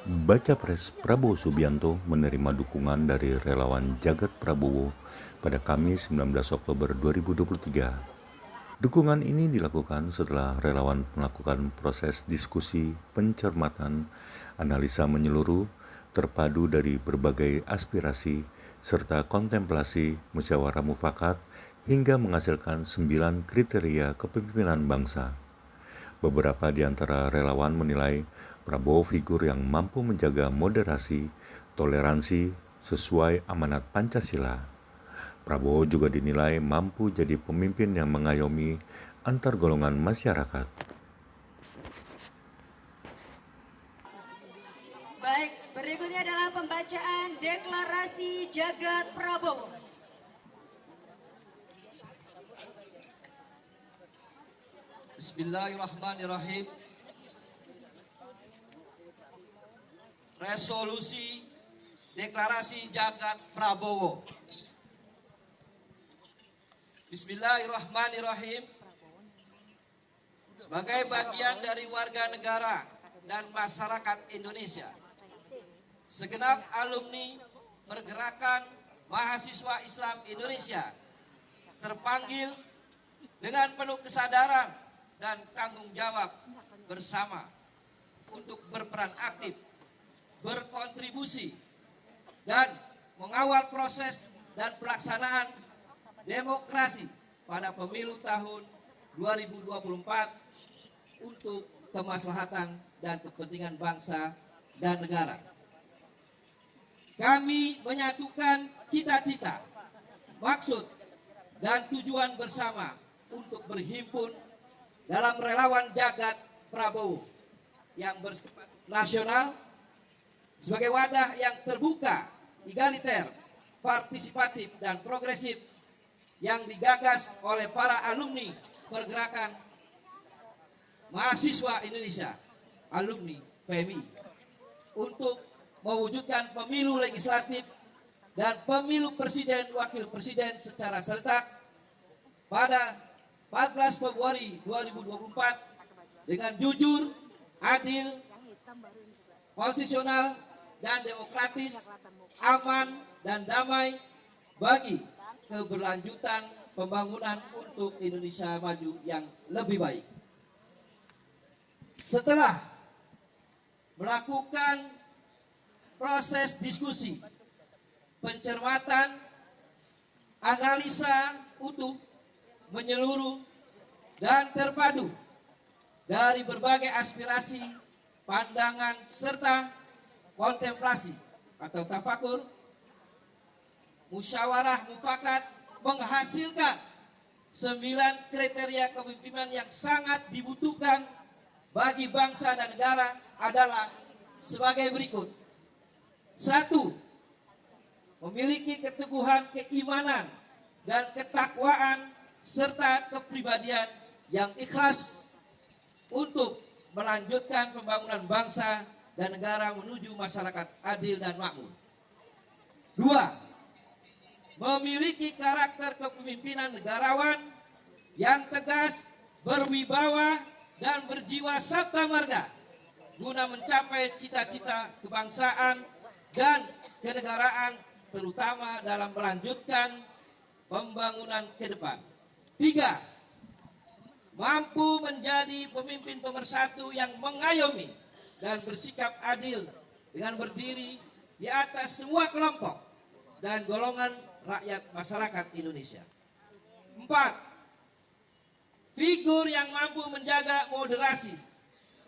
Baca Pres Prabowo Subianto menerima dukungan dari relawan Jagat Prabowo pada Kamis 19 Oktober 2023. Dukungan ini dilakukan setelah relawan melakukan proses diskusi, pencermatan, analisa menyeluruh, terpadu dari berbagai aspirasi, serta kontemplasi musyawarah mufakat hingga menghasilkan 9 kriteria kepemimpinan bangsa. Beberapa di antara relawan menilai Prabowo figur yang mampu menjaga moderasi, toleransi sesuai amanat Pancasila. Prabowo juga dinilai mampu jadi pemimpin yang mengayomi antar golongan masyarakat. Baik, berikutnya adalah pembacaan deklarasi Jagat Prabowo. Bismillahirrahmanirrahim. Resolusi Deklarasi Jagat Prabowo. Bismillahirrahmanirrahim. Sebagai bagian dari warga negara dan masyarakat Indonesia, segenap alumni Pergerakan Mahasiswa Islam Indonesia terpanggil dengan penuh kesadaran dan tanggung jawab bersama untuk berperan aktif, berkontribusi, dan mengawal proses dan pelaksanaan demokrasi pada pemilu tahun 2024 untuk kemaslahatan dan kepentingan bangsa dan negara. Kami menyatukan cita-cita, maksud, dan tujuan bersama untuk berhimpun dalam relawan Jagat Prabowo yang bersifat nasional sebagai wadah yang terbuka, egaliter, partisipatif, dan progresif yang digagas oleh para alumni Pergerakan Mahasiswa Indonesia, alumni PMI, untuk mewujudkan pemilu legislatif dan pemilu presiden wakil presiden secara serentak pada 14 Februari 2024 dengan jujur, adil, konstitusional, dan demokratis, aman, dan damai bagi keberlanjutan pembangunan untuk Indonesia maju yang lebih baik. Setelah melakukan proses diskusi, pencermatan, analisa utuh, menyeluruh, dan terpadu dari berbagai aspirasi, pandangan, serta kontemplasi atau tafakur, musyawarah mufakat menghasilkan 9 kriteria kepemimpinan yang sangat dibutuhkan bagi bangsa dan negara adalah sebagai berikut. 1. Memiliki keteguhan keimanan dan ketakwaan serta kepribadian yang ikhlas untuk melanjutkan pembangunan bangsa dan negara menuju masyarakat adil dan makmur. 2. Memiliki karakter kepemimpinan negarawan yang tegas, berwibawa, dan berjiwa sabta marga guna mencapai cita-cita kebangsaan dan kenegaraan, terutama dalam melanjutkan pembangunan ke depan. 3. Mampu menjadi pemimpin pemersatu yang mengayomi dan bersikap adil dengan berdiri di atas semua kelompok dan golongan rakyat masyarakat Indonesia. 4. Figur yang mampu menjaga moderasi,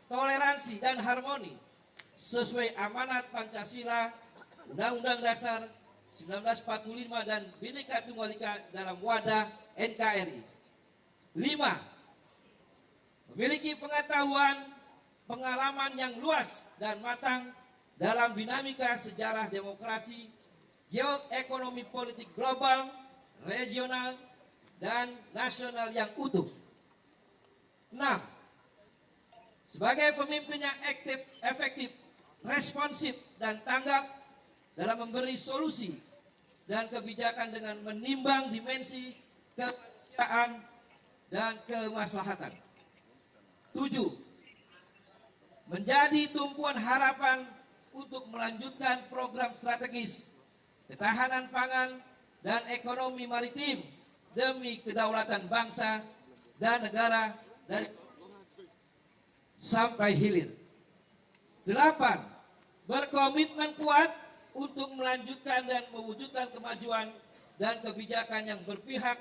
toleransi, dan harmoni sesuai amanat Pancasila, Undang-Undang Dasar 1945, dan Bhinneka Tunggal Ika dalam wadah NKRI. 5. Memiliki pengetahuan, pengalaman yang luas dan matang dalam dinamika sejarah demokrasi, geoekonomi politik global, regional, dan nasional yang utuh. 6. Sebagai pemimpin yang aktif, efektif, responsif, dan tanggap dalam memberi solusi dan kebijakan dengan menimbang dimensi kemanusiaan dan kemaslahatan. 7. Menjadi tumpuan harapan untuk melanjutkan program strategis ketahanan pangan dan ekonomi maritim demi kedaulatan bangsa dan negara dari sampai hilir. 8. Berkomitmen kuat untuk melanjutkan dan mewujudkan kemajuan dan kebijakan yang berpihak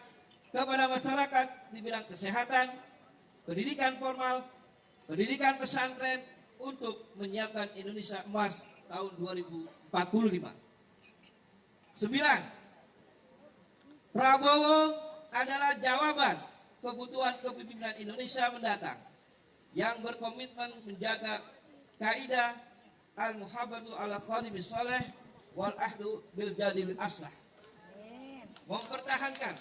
kepada masyarakat di bidang kesehatan, pendidikan formal, pendidikan pesantren untuk menyiapkan Indonesia Emas tahun 2045. 9. Prabowo adalah jawaban kebutuhan kepemimpinan Indonesia mendatang yang berkomitmen menjaga kaidah al-muhabbatu ala khadimis saleh wal ahdu bil jadil aslah. Mempertahankan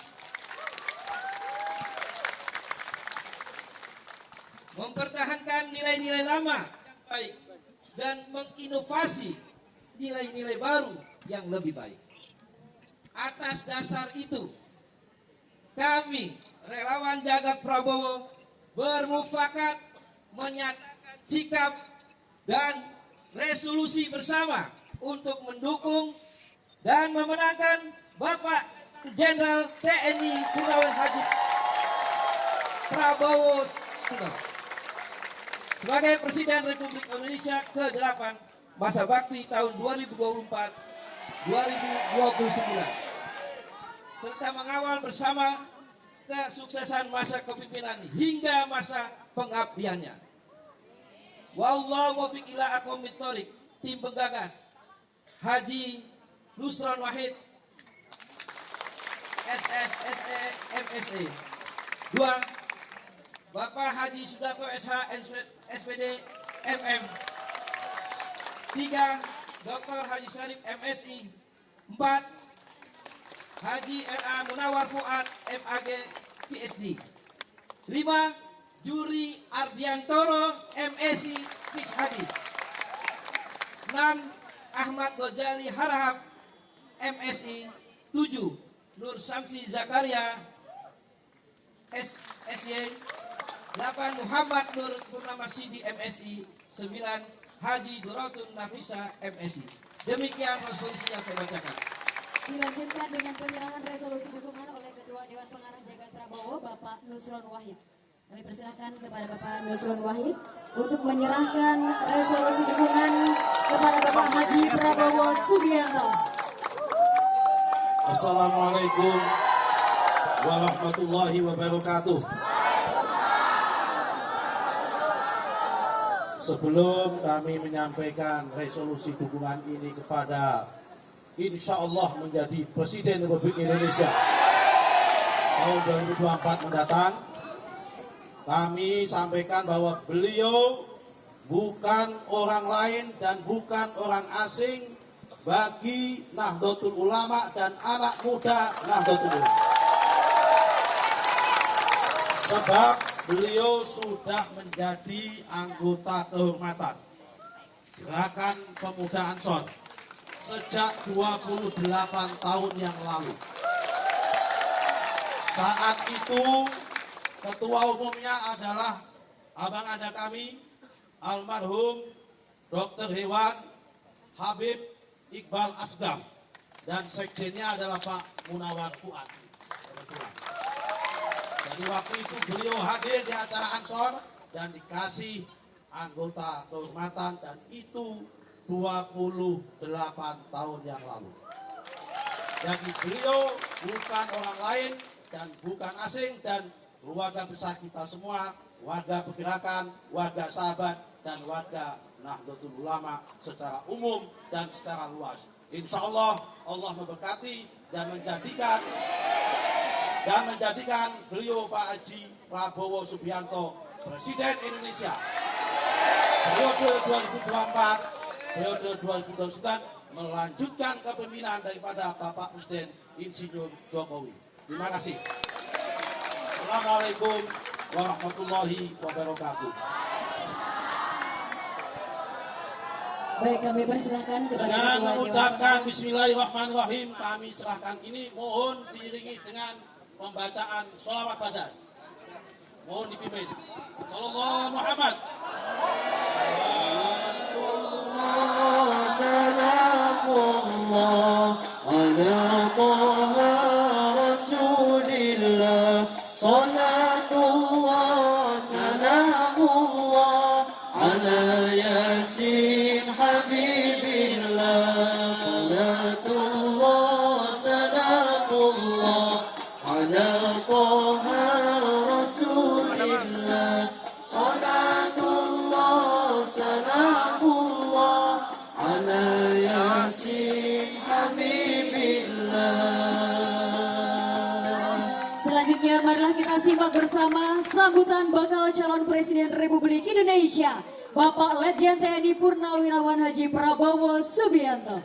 nilai-nilai lama yang baik dan menginovasi nilai-nilai baru yang lebih baik. Atas dasar itu, kami relawan Jagat Prabowo bermufakat menyatakan sikap dan resolusi bersama untuk mendukung dan memenangkan Bapak Jenderal TNI Purnawirawan Haji Prabowo sebagai Presiden Republik Indonesia ke-8 masa bakti tahun 2024-2029 serta mengawal bersama kesuksesan masa kepemimpinan hingga masa pengabdiannya. Wallahu muwaffiq ila aqwamit thoriq. Tim penggagas Haji Nusron Wahid SSSE MSE. 2. Bapak Haji Sudarto SH SPD MM. 3. Dr. Haji Syarif MSI. 4. Haji RA Munawar Fuad MAG PhD. 5. Juri Ardiantoro MSI PhD. 6. Ahmad Gojali Harahap MSI. 7. Nur Samsi Zakaria SSY. 8. Muhammad Nur Purnama Sidi MSI. 9. Haji Duratun Nafisa MSI. Demikian resolusi yang saya bacakan. Dilanjutkan dengan penyerahan resolusi dukungan oleh Ketua Dewan Pengarah Jagat Prabowo, Bapak Nusron Wahid. Kami persilakan kepada Bapak Nusron Wahid untuk menyerahkan resolusi dukungan kepada Bapak Haji Prabowo Subianto. Assalamualaikum warahmatullahi wabarakatuh. Sebelum kami menyampaikan resolusi dukungan ini kepada insya Allah menjadi Presiden Republik Indonesia tahun 2024 mendatang, kami sampaikan bahwa beliau bukan orang lain dan bukan orang asing bagi Nahdlatul Ulama dan anak muda Nahdlatul Ulama. Sebab beliau sudah menjadi anggota kehormatan Gerakan Pemuda Ansor sejak 28 tahun yang lalu. Saat itu ketua umumnya adalah abang ada kami, almarhum Dr. Hewan Habib Iqbal Asgaf, dan sekjennya adalah Pak Munawar Fuad. Jadi waktu itu beliau hadir di acara Ansor dan dikasih anggota kehormatan, dan itu 28 tahun yang lalu. Jadi beliau bukan orang lain dan bukan asing, dan keluarga besar kita semua, warga pergerakan, warga sahabat, dan warga Nahdlatul Ulama secara umum dan secara luas. Insya Allah, Allah memberkati dan menjadikan beliau Pak Haji Prabowo Subianto Presiden Indonesia periode 2024, periode 2029, melanjutkan kepemimpinan daripada Bapak Presiden Insinyur Jokowi. Terima kasih. Assalamualaikum warahmatullahi wabarakatuh. Baik, kami persilahkan kepada Dengan Ketua Dewan mengucapkan Pengarah. Bismillahirrahmanirrahim, kami serahkan ini, mohon diiringi dengan pembacaan sholawat badan. Mohon dipimpin. Sallallahu Muhammad. Habibillah, salatullah, salamullah, ala Taha Rasulillah, salatullah, salamullah, ala Yasin Habibillah. Selanjutnya marilah kita simak bersama sambutan bakal calon Presiden Republik Indonesia, Bapak Letjen TNI Purnawirawan Haji Prabowo Subianto.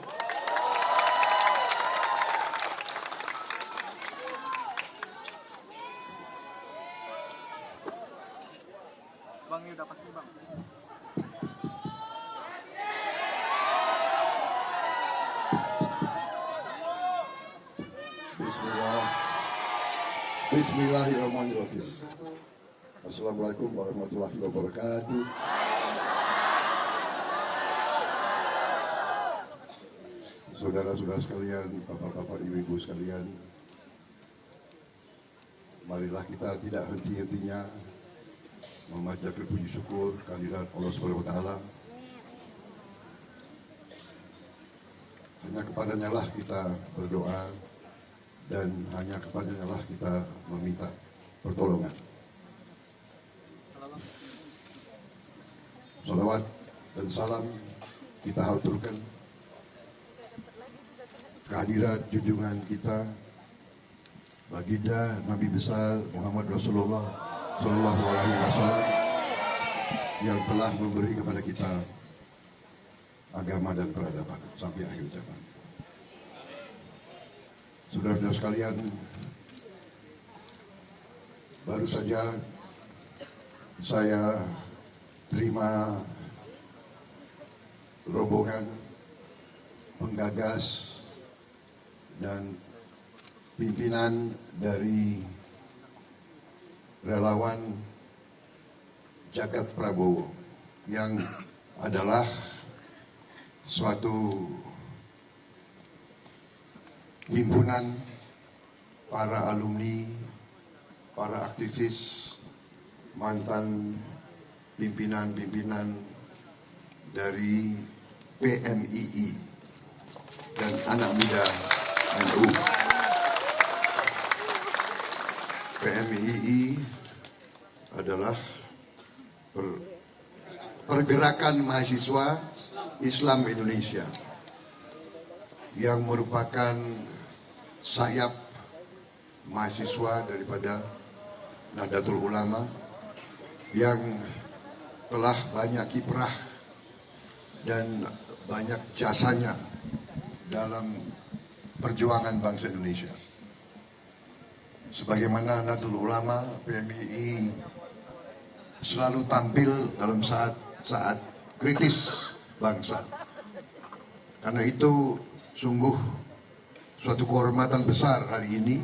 Bismillahirrahmanirrahim. Assalamualaikum warahmatullahi wabarakatuh. Saudara-saudara sekalian, bapak-bapak, ibu-ibu sekalian, marilah kita tidak henti-hentinya memanjatkan puji syukur kehadirat Allah Subhanahu wa taala. Hanya kepadanya lah kita berdoa dan hanya kepadanya lah kita meminta pertolongan. Salawat dan salam kita haturkan kehadirat junjungan kita baginda Nabi besar Muhammad Rasulullah Sallallahu Alaihi Wasallam yang telah memberi kepada kita agama dan peradaban sampai akhir zaman. Saudara-saudara sekalian, baru saja saya terima rombongan penggagas dan pimpinan dari relawan Jagat Prabowo yang adalah suatu himpunan para alumni, para aktivis, mantan pimpinan-pimpinan dari PMII dan anak muda NU. PMII adalah pergerakan mahasiswa Islam Indonesia yang merupakan sayap mahasiswa daripada Nahdlatul Ulama yang telah banyak kiprah dan banyak jasanya dalam perjuangan bangsa Indonesia. Sebagaimana Nahdlatul Ulama, PMII selalu tampil dalam saat-saat kritis bangsa. Karena itu sungguh suatu kehormatan besar hari ini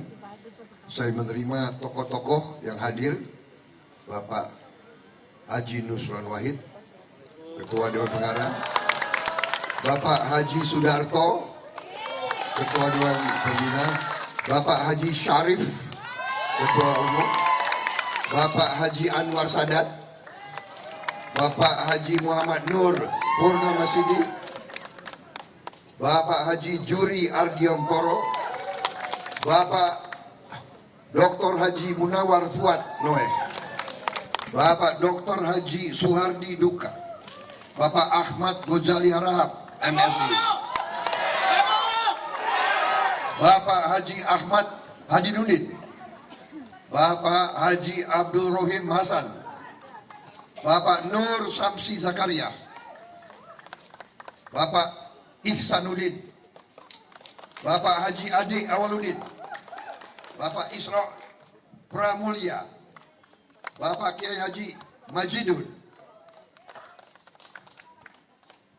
saya menerima tokoh-tokoh yang hadir, Bapak Haji Nusron Wahid, Ketua Dewan Pengarah, Bapak Haji Sudarto, Ketua Dewan Pembina, Bapak Haji Syarif, Ketua Umum, Bapak Haji Anwar Sadat, Bapak Haji Muhammad Nur Purnamasidi, Bapak Haji Juri Ardiantoro, Bapak Dr. Haji Munawar Fuad Noeh, Bapak Dr. Haji Suhardi Duka, Bapak Ahmad Gozali Harahap MSI, Bapak Haji Ahmad Hadinudin, Bapak Haji Abdul Rohim Hasan, Bapak Nur Samsi Zakaria, Bapak Ihsanuddin, Bapak Haji Adik Awaludin, Bapak Isra Pramulya, Bapak Kiai Haji Majidun,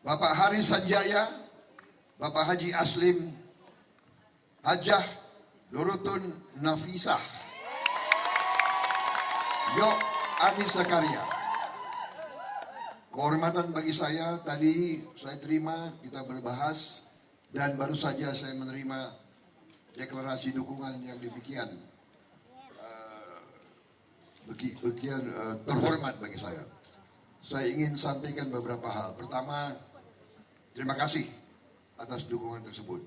Bapak Haris Sanjaya, Bapak Haji Aslim Hajah Nurutun Nafisah, Yo Anis Zakaria. Kehormatan bagi saya, tadi saya terima, kita berbahas, dan baru saja saya menerima deklarasi dukungan yang demikian terhormat bagi saya. Saya ingin sampaikan beberapa hal. Pertama, Terima kasih atas dukungan tersebut.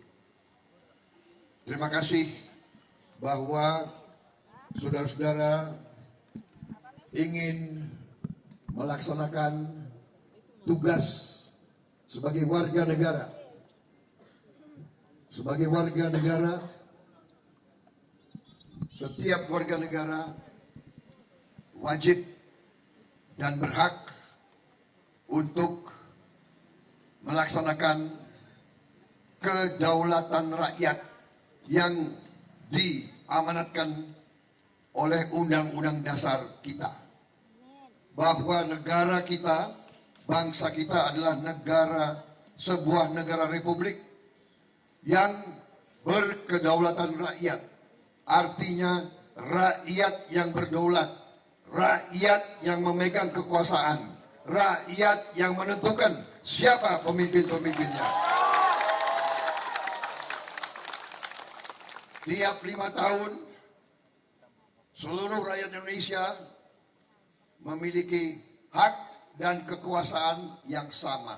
Terima kasih bahwa saudara-saudara ingin melaksanakan tugas sebagai warga negara. Sebagai warga negara, setiap warga negara wajib dan berhak untuk melaksanakan kedaulatan rakyat yang diamanatkan oleh Undang-Undang Dasar kita. Bahwa negara kita, bangsa kita adalah sebuah negara republik yang berkedaulatan rakyat. Artinya rakyat yang berdaulat, rakyat yang memegang kekuasaan, rakyat yang menentukan siapa pemimpin-pemimpinnya. Tiap 5 tahun seluruh rakyat Indonesia memiliki hak dan kekuasaan yang sama.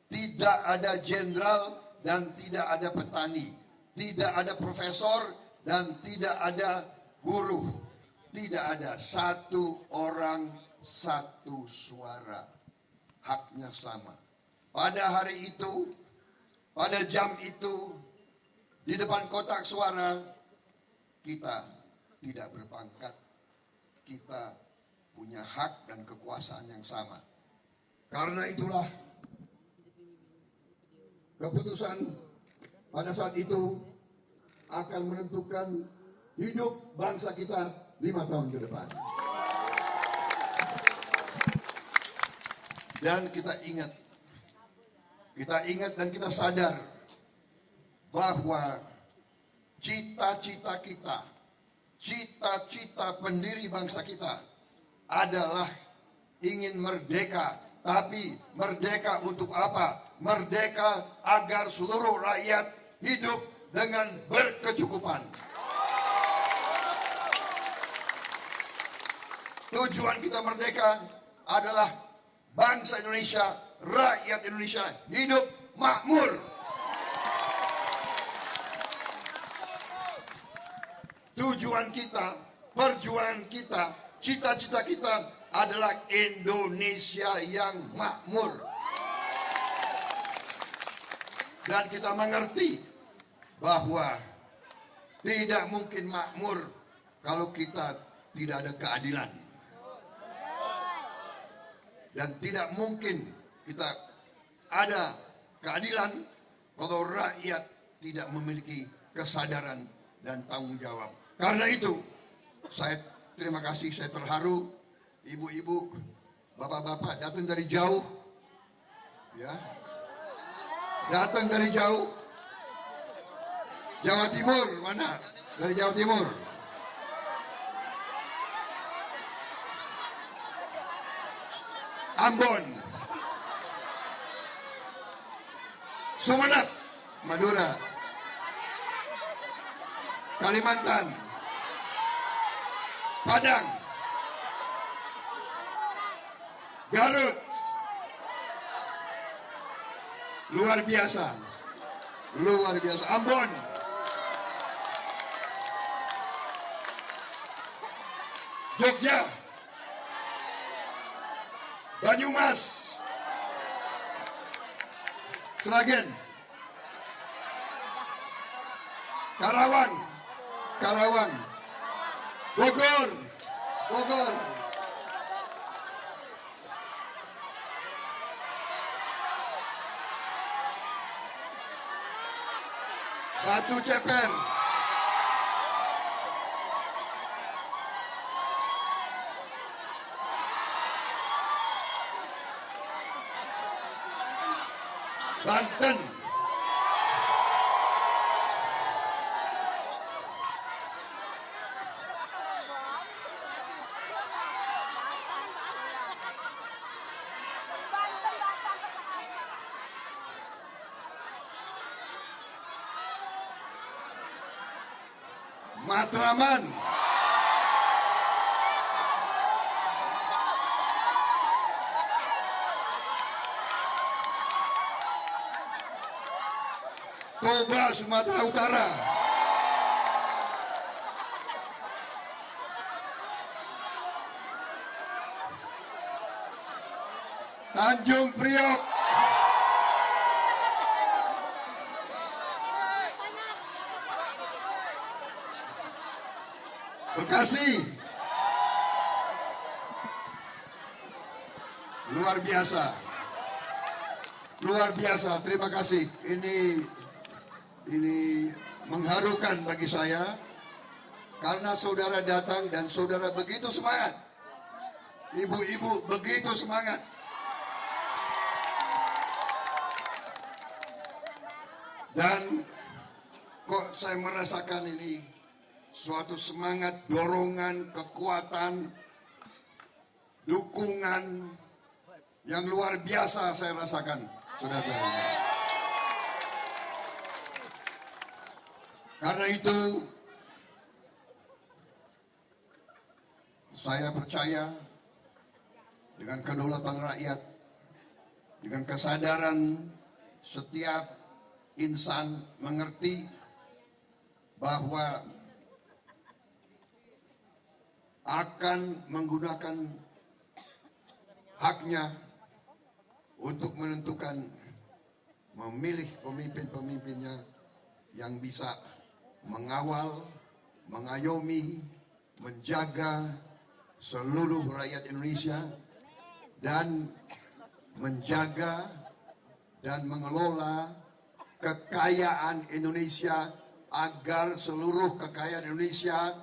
Tidak ada jenderal dan tidak ada petani, tidak ada profesor dan tidak ada buruh, tidak ada satu orang satu suara, haknya sama. Pada hari itu, pada jam itu, di depan kotak suara, kita tidak berpangkat, kita punya hak dan kekuasaan yang sama. Karena itulah keputusan pada saat itu akan menentukan hidup bangsa kita 5 tahun ke depan. Dan kita ingat dan kita sadar bahwa cita-cita kita, cita-cita pendiri bangsa kita adalah ingin merdeka. Tapi merdeka untuk apa? Merdeka agar seluruh rakyat hidup dengan berkecukupan. Tujuan kita merdeka adalah bangsa Indonesia, rakyat Indonesia hidup makmur. Tujuan kita, perjuangan kita, cita-cita kita adalah Indonesia yang makmur. Dan kita mengerti bahwa tidak mungkin makmur kalau kita tidak ada keadilan. Dan tidak mungkin kita ada keadilan kalau rakyat tidak memiliki kesadaran dan tanggung jawab. Karena itu, saya terima kasih, saya terharu. Ibu-ibu, bapak-bapak datang dari jauh, ya, datang dari jauh. Jawa Timur mana? Dari Jawa Timur. Ambon, Sumeneb, Madura, Kalimantan, Padang, Garut, luar biasa, Ambon, Jogja, Banyumas, Sragen, Karawang, Bogor, Batu Ceper, Banten, Matraman, Toba, Sumatera Utara. Tanjung Priok. Bekasi. Luar biasa. Luar biasa. Terima kasih. Ini mengharukan bagi saya karena saudara datang dan saudara begitu semangat. Ibu-ibu begitu semangat. Dan kok saya merasakan ini suatu semangat, dorongan, kekuatan, dukungan yang luar biasa saya rasakan, saudara-saudara. Karena itu saya percaya dengan kedaulatan rakyat, dengan kesadaran setiap insan mengerti bahwa akan menggunakan haknya untuk menentukan memilih pemimpin-pemimpinnya yang bisa mengawal, mengayomi, menjaga seluruh rakyat Indonesia dan menjaga dan mengelola kekayaan Indonesia agar seluruh kekayaan Indonesia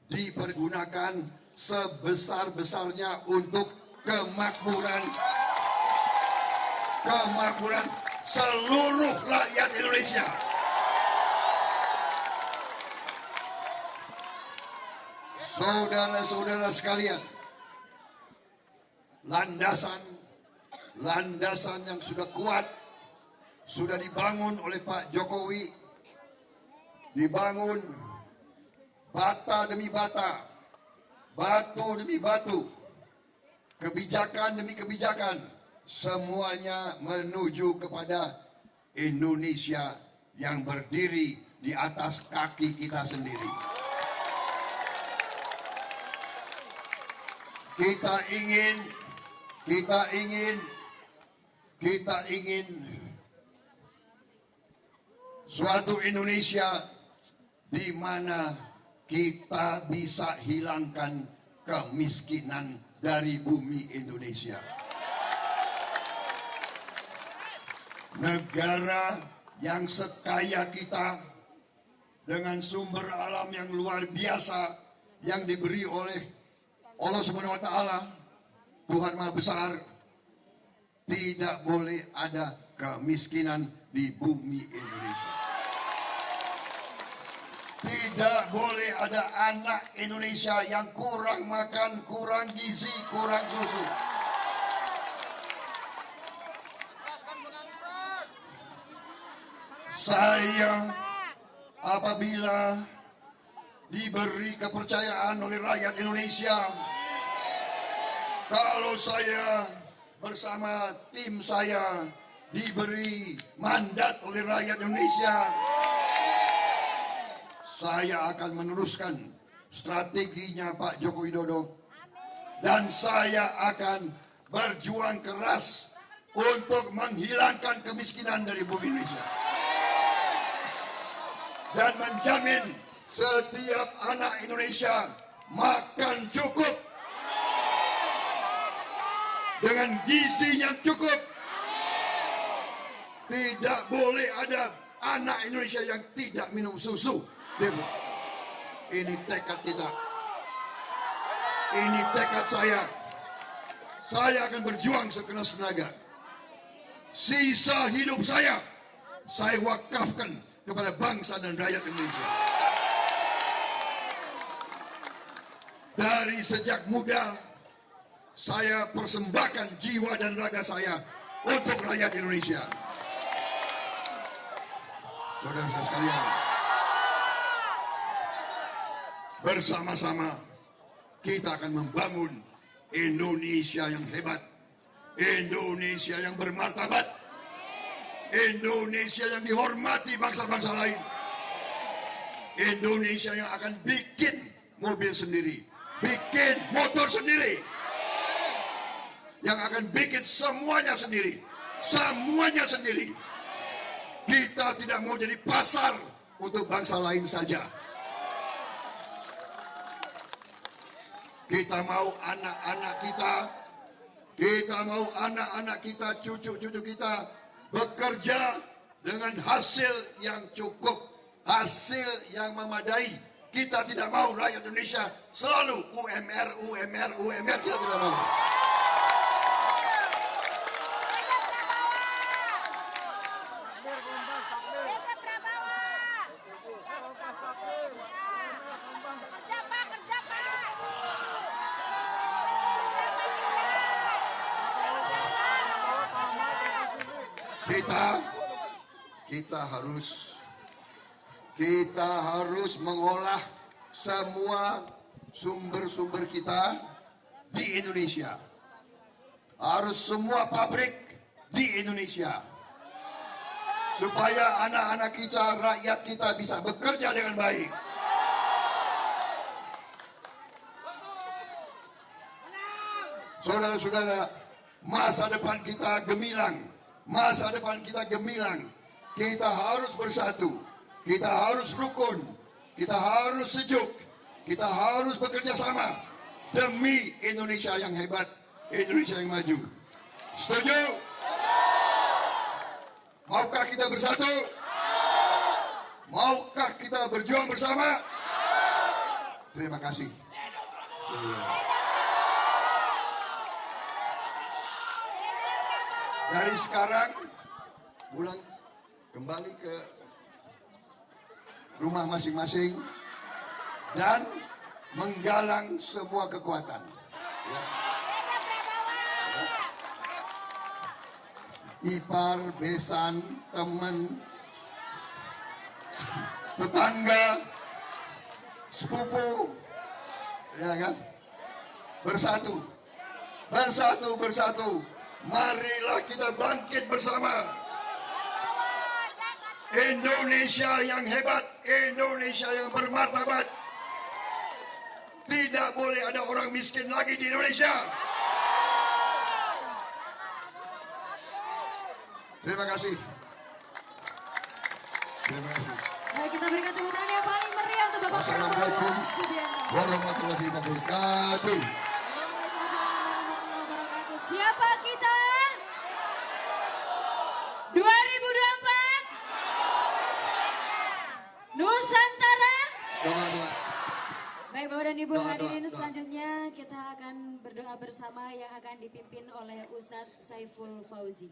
dipergunakan sebesar-besarnya untuk kemakmuran seluruh rakyat Indonesia. Saudara-saudara sekalian, landasan yang sudah kuat sudah dibangun oleh Pak Jokowi, dibangun bata demi bata, batu demi batu, kebijakan demi kebijakan, semuanya menuju kepada Indonesia yang berdiri di atas kaki kita sendiri. Kita ingin suatu Indonesia di mana kita bisa hilangkan kemiskinan dari bumi Indonesia. Negara yang sekaya kita dengan sumber alam yang luar biasa yang diberi oleh Allah Subhanahu wa Ta'ala, Tuhan Maha Besar, tidak boleh ada kemiskinan di bumi Indonesia. Tidak boleh ada anak Indonesia yang kurang makan, kurang gizi, kurang susu. Saya apabila diberi kepercayaan oleh rakyat Indonesia, kalau saya bersama tim saya diberi mandat oleh rakyat Indonesia, saya akan meneruskan strateginya Pak Joko Widodo dan saya akan berjuang keras untuk menghilangkan kemiskinan dari bumi Indonesia dan menjamin setiap anak Indonesia makan cukup dengan gizi yang cukup. Tidak boleh ada anak Indonesia yang tidak minum susu. Ini tekad kita. Ini tekad saya. Saya akan berjuang sekeras tenaga. Sisa hidup saya wakafkan kepada bangsa dan rakyat Indonesia. Dari sejak muda, saya persembahkan jiwa dan raga saya untuk rakyat Indonesia. Saudara-saudara sekalian, bersama-sama kita akan membangun Indonesia yang hebat, Indonesia yang bermartabat, Indonesia yang dihormati bangsa-bangsa lain. Indonesia yang akan bikin mobil sendiri, bikin motor sendiri, yang akan bikin semuanya sendiri, semuanya sendiri. Kita tidak mau jadi pasar untuk bangsa lain saja. Kita mau anak-anak kita, cucu-cucu kita bekerja dengan hasil yang cukup, hasil yang memadai. Kita tidak mau rakyat Indonesia selalu UMR. Kita tidak mau. Kita harus mengolah semua sumber-sumber kita di Indonesia. Harus semua pabrik di Indonesia. Supaya anak-anak kita, rakyat kita bisa bekerja dengan baik. Saudara-saudara, masa depan kita gemilang. Masa depan kita gemilang. Kita harus bersatu. Kita harus rukun. Kita harus sejuk. Kita harus bekerja sama demi Indonesia yang hebat, Indonesia yang maju. Setuju? Maukah kita bersatu? Maukah kita berjuang bersama? Terima kasih. Dari sekarang pulang kembali ke rumah masing-masing dan menggalang semua kekuatan. Ipar, besan, teman, tetangga, sepupu, ya kan? Bersatu, bersatu. Marilah kita bangkit bersama. Indonesia yang hebat, Indonesia yang bermartabat. Tidak boleh ada orang miskin lagi di Indonesia. Terima kasih. Terima kasih. Baik, kita berikan tepuk tangan yang paling meriah untuk Bapak Wassalamualaikum Prabowo Subianto. warahmatullahi wabarakatuh. Waalaikumsalam warahmatullahi wabarakatuh. Siapa kita? 2024 Nusantara. Doa. Baik Bapak dan Ibu, Doa. hadirin selanjutnya kita akan berdoa bersama yang akan dipimpin oleh Ustadz Saiful Fauzi.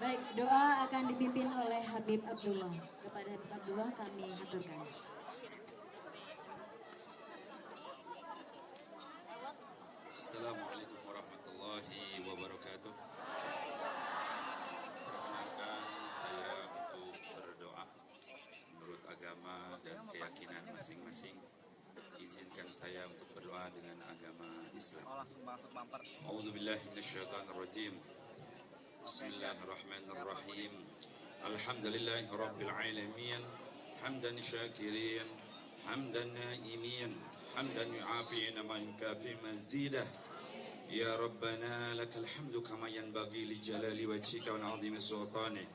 Baik, doa akan dipimpin oleh Habib Abdullah. Kepada Habib Abdullah kami haturkan. Assalamualaikum warahmatullahi wabarakatuh. Perkenalkan saya untuk berdoa menurut agama dan keyakinan masing-masing. Izinkan saya untuk berdoa dengan agama Islam. A'udzubillahi minasyaitonirrajim. Bismillahirrahmanirrahim. Alhamdulillahi rabbil alamin. Hamdan syakirin, hamdan naimin, hamdan yu'afi'ina man yukafi mazidah. Ya Rabbana lakal hamdu kama yanbaghi li jalali wajhika wa 'azimi sultanik.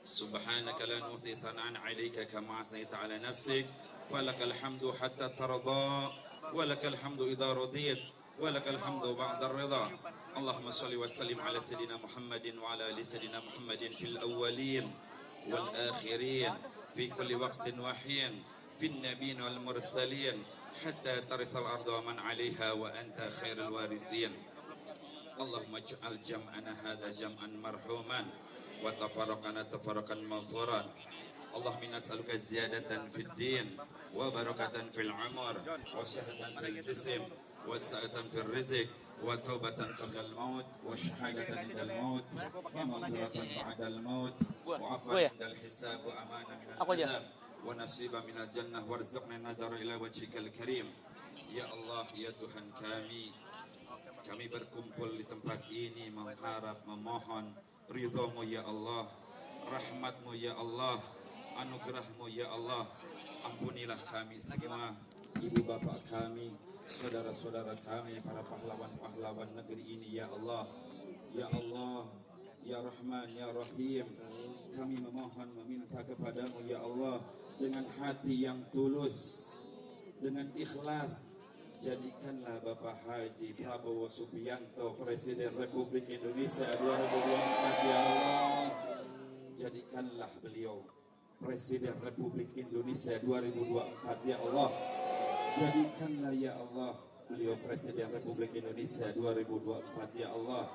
Subhanaka la nuhsi thana'an 'alaika kama asnaita 'ala nafsik. Falakal hamdu hatta tarda wa lakal hamdu idza radiyat wa lakal hamdu ba'da ar-ridha. Allahumma shalli wa sallim ala sayyidina Muhammadin wa ala ali sayyidina Muhammadin fil awwalin wal akhirin fi kulli waqtin wa hin fin nabiyyin wal mursalin hatta tarisal arda wa man 'alayha wa anta khairul warisin. Allahumma ij'al jam'ana hadha jam'an marhuman wa tafarraqana tafarraqan maghfuran. Allahumma nas'aluka ziyadatan fid din wa barakatan fil umur wa sihhatan fil jism wa sa'atan fil rizq wa taubatan qabla al-maut wa syahadatan inda al-maut wa maghfiratan ba'da al-maut wa 'afwan inda al-hisab wa amana min al-'adab ونصيبا من الجنة وارزقنا النظر إلى وجهك الكريم. Ya Allah, ya Tuhan kami berkumpul di tempat ini mengharap, memohon ridho-Mu ya Allah, rahmat-Mu ya Allah, anugerah-Mu ya Allah. Ampunilah kami semua, ibu bapak kami, saudara-saudara kami, para pahlawan-pahlawan negeri ini ya Allah. Ya Allah, ya Rahman, ya Rahim, kami memohon meminta kepadamu ya Allah dengan hati yang tulus, dengan ikhlas. Jadikanlah Bapak Haji Prabowo Subianto Presiden Republik Indonesia 2024 ya Allah. Jadikanlah beliau Presiden Republik Indonesia 2024 ya Allah. Jadikanlah ya Allah beliau Presiden Republik Indonesia 2024 ya Allah.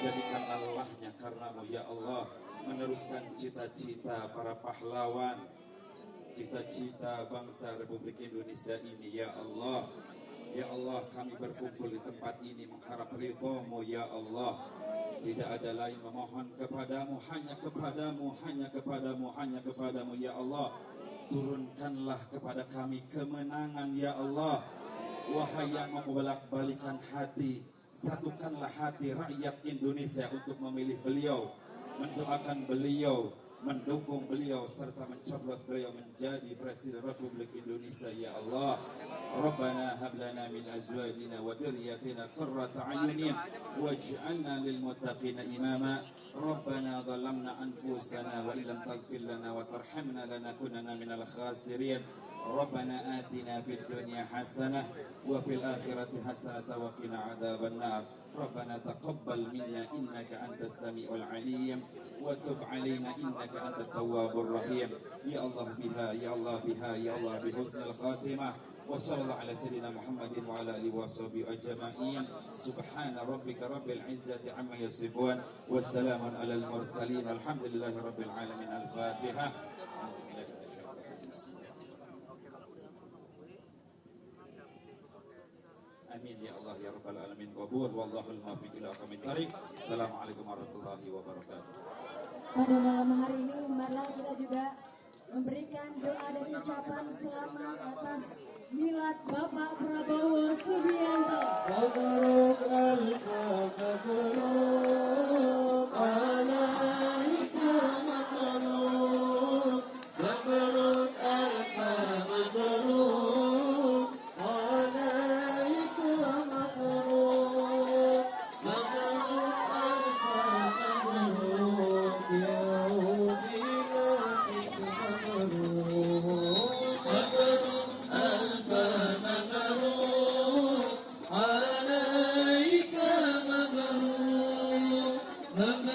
Jadikanlah Allahnya karenamu ya Allah, meneruskan cita-cita para pahlawan, cita-cita bangsa Republik Indonesia ini ya Allah. Ya Allah, kami berkumpul di tempat ini mengharap ridho-Mu ya Allah. Tidak ada lain memohon kepadamu, hanya kepadamu, hanya kepadamu, hanya kepadamu ya Allah. Turunkanlah kepada kami kemenangan ya Allah. Wahai yang membolak-balikan hati, satukanlah hati rakyat Indonesia untuk memilih beliau, mendoakan beliau, mendukung beliau, serta mencoblos beliau menjadi Presiden Republik Indonesia ya Allah. Rabbana hab lana min azwajina wa dhurriyyatina qurrata a'yunin waj'alna lil muttaqina imama. Rabbana dhalamna anfusana wa illam taghfir lana wa tarhamna lanakunanna minal khasirin. Rabbana atina fid dunya hasanah wa fil akhirati hasanah wa qina adzaban nar. Rabbana taqabbal minna innaka antas samiul alim wa tub alaina innaka antat tawwabur rahim. Ya Allah biha, ya Allah biha, ya Allah bi husnil khatimah. Wa sallallahu ala sayyidina Muhammadin wa ala alihi wa sahbihi ajma'in. Subhana rabbika rabbil izzati amma yasifun wa salamun alal mursalin. Alhamdulillahi rabbil alamin. Al-Fatihah. Amin ya Allah ya rabbal alamin. Qabul wallahul muwaffiq ila aqwamit thariq. Assalamualaikum warahmatullahi wabarakatuh. Pada malam hari ini, marilah kita juga memberikan doa dan ucapan selamat atas milad Bapak Prabowo Subianto. مبروك ألف مبروك عليك مبروك مبروك ألف مبروك عليك مبروك مبروك ألف مبروك يا ولادك مبروك مبروك ألف مبروك عليك مبروك مبروك